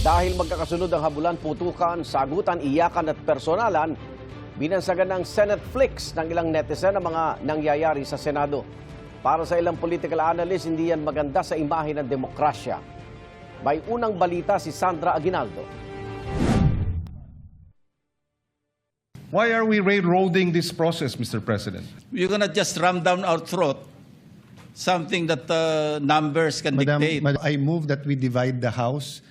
Dahil magkakasunod ang habulan, putukan, sagutan, iyakan at personalan, binansagan ng Senate Flicks ng ilang netizen ang mga nangyayari sa Senado. Para sa ilang political analyst, hindi yan maganda sa imahe ng demokrasya. May unang balita si Sandra Aguinaldo. Why are we railroading this process, Mr. President? You're gonna just ram down our throat something that numbers can dictate. I move that we divide the House.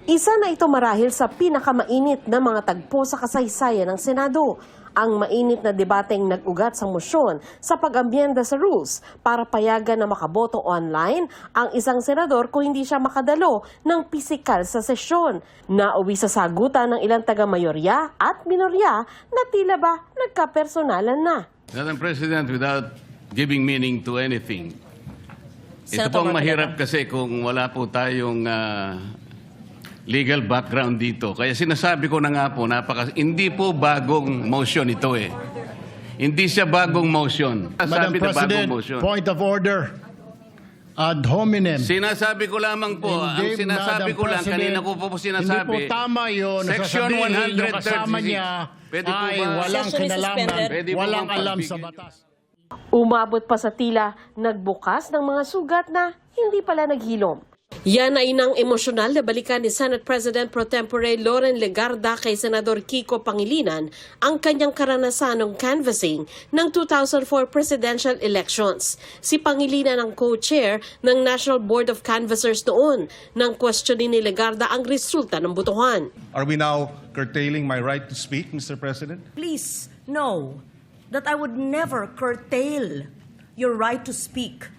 Isa na ito marahil sa pinakamainit na mga tagpo sa kasaysayan ng Senado. Ang mainit na debateng nag-ugat sa mosyon sa pag-amyenda sa rules para payagan na makaboto online ang isang senador kung hindi siya makadalo ng pisikal sa sesyon. Nauwi sa sagutan ng ilang taga-mayorya at minorya na tila ba nagkapersonalan na. Madam President, without giving meaning to anything, ito pong mahirap kasi kung wala po tayong legal background dito. Kaya sinasabi ko na nga po, hindi po bagong motion ito eh. Hindi siya bagong motion. Madam Sabi na bagong President, motion. point of order. Ad hominem. Sinasabi ko lamang po, ang sinasabi ko lang, kanina ko po sinasabi. Hindi po tama yun. Section Sasabihin yung kasama 136. niya Pwede po ay ba? walang Session is kinalaman, suspended. Pwede po walang bang alam sa pagbigyan? batas. Umabot pa sa tila, nagbukas ng mga sugat na hindi pala naghilom. Yan ay nang emosyonal na balikan ni Senate President Pro Tempore Loren Legarda kay Senador Kiko Pangilinan ang kanyang karanasan ng canvassing ng 2004 presidential elections. Si Pangilinan ang co-chair ng National Board of Canvassers noon nang questionin ni Legarda ang resulta ng botohan. Are we now curtailing my right to speak, Mr. President? Please know that I would never curtail your right to speak.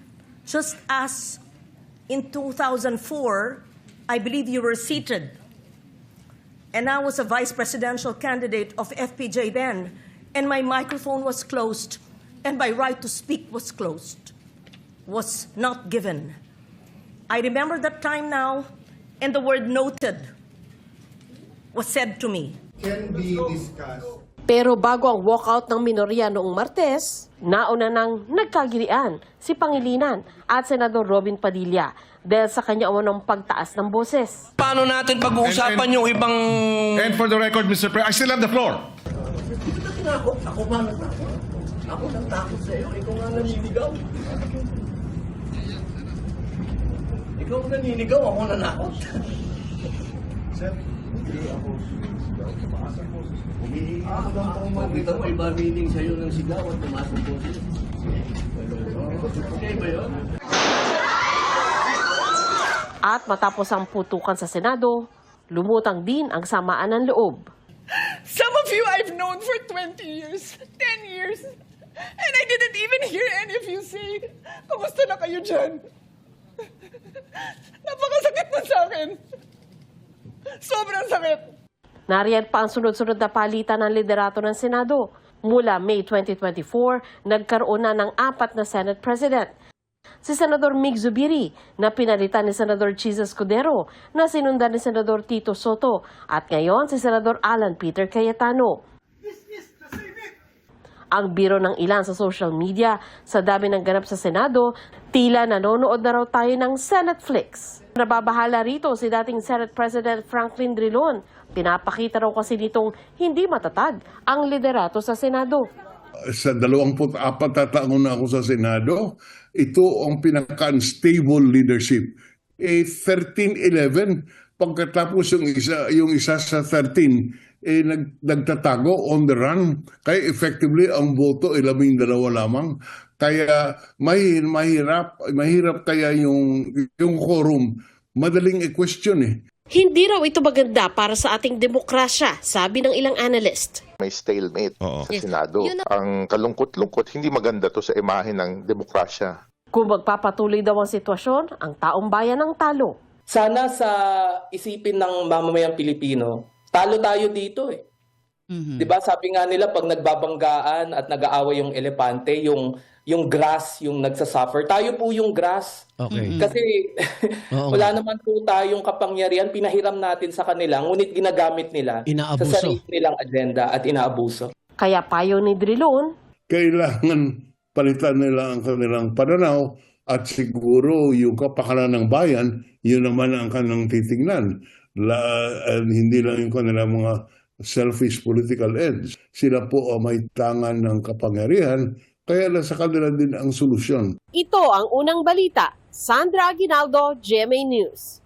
Just as in 2004, I believe you were seated, and I was a vice presidential candidate of FPJ then, and my microphone was closed, and my right to speak was closed, was not given. I remember that time now, and the word noted was said to me. Can be discussed. Pero bago ang walkout ng minorya noong Martes, nauna nang nagkagirian si Pangilinan at Senador Robin Padilla dahil sa kanya umunong pagtaas ng boses. Paano natin pag-uusapan yung ibang... And for the record, Mr. President, I still have the floor. Ako ba natakot? Ako nang takot sa iyo. Ikaw nga naninigaw. Ikaw naninigaw, ako nanakot. Sir, hindi ako makita mo, iba meaning sa'yo ng sigaw at tumasok po siya. Okay ba yun? At matapos ang putukan sa Senado, lumutang din ang samaan ng loob. Some of you I've known for 20 years, 10 years, and I didn't even hear any of you say, kamusta na kayo dyan? Napakasakit na sa akin. Sobrang sakit. Nariyan pa ang sunod-sunod na palitan ng liderato ng Senado. Mula May 2024, nagkaroon na ng 4 na Senate President. Si Senador Mig Zubiri na pinalitan ni Senador Chis Escudero na sinundan ni Senador Tito Soto at ngayon si Senador Alan Peter Cayetano. Ang biro ng ilan sa social media sa dami ng ganap sa Senado, tila nanonood na raw tayo ng Senate Flicks. Nababahala rito si dating Senate President Franklin Drilon. Pinapakita raw kasi nitong hindi matatag ang liderato sa Senado. Sa 24 na taon na ako sa Senado, ito ang pinaka-unstable leadership. 13-11, pagkatapos yung isa sa 13, nagtatago on the run. Kaya effectively, ang boto ay 12 lamang. Kaya mahirap kaya yung quorum. Madaling i-question eh. Hindi raw ito maganda para sa ating demokrasya, sabi ng ilang analyst. May stalemate sa Senado. Ang kalungkot-lungkot, hindi maganda to sa imahe ng demokrasya. Kung magpapatuloy daw ang sitwasyon, ang taong bayan ang talo. Sana sa isipin ng mamamayang Pilipino, talo tayo dito eh. Diba sabi nga nila pag nagbabanggaan at nag-aaway yung elepante, yung grass yung nagsasuffer. Tayo po yung grass. Okay. Kasi wala naman po tayong kapangyarihan, pinahiram natin sa kanila, ngunit ginagamit nila Inaabuso. sa sarili nilang agenda at inaabuso. Kaya payo ni Drilon, Kailangan palitan nila ang kanilang pananaw at siguro yung kapakanan ng bayan, yun naman ang kanilang titingnan. Hindi lang yung kanilang mga selfish political ends. Sila po may tangan ng kapangyarihan, kaya nasa kanila din ang solusyon. Ito ang unang balita. Sandra Aguinaldo, GMA News.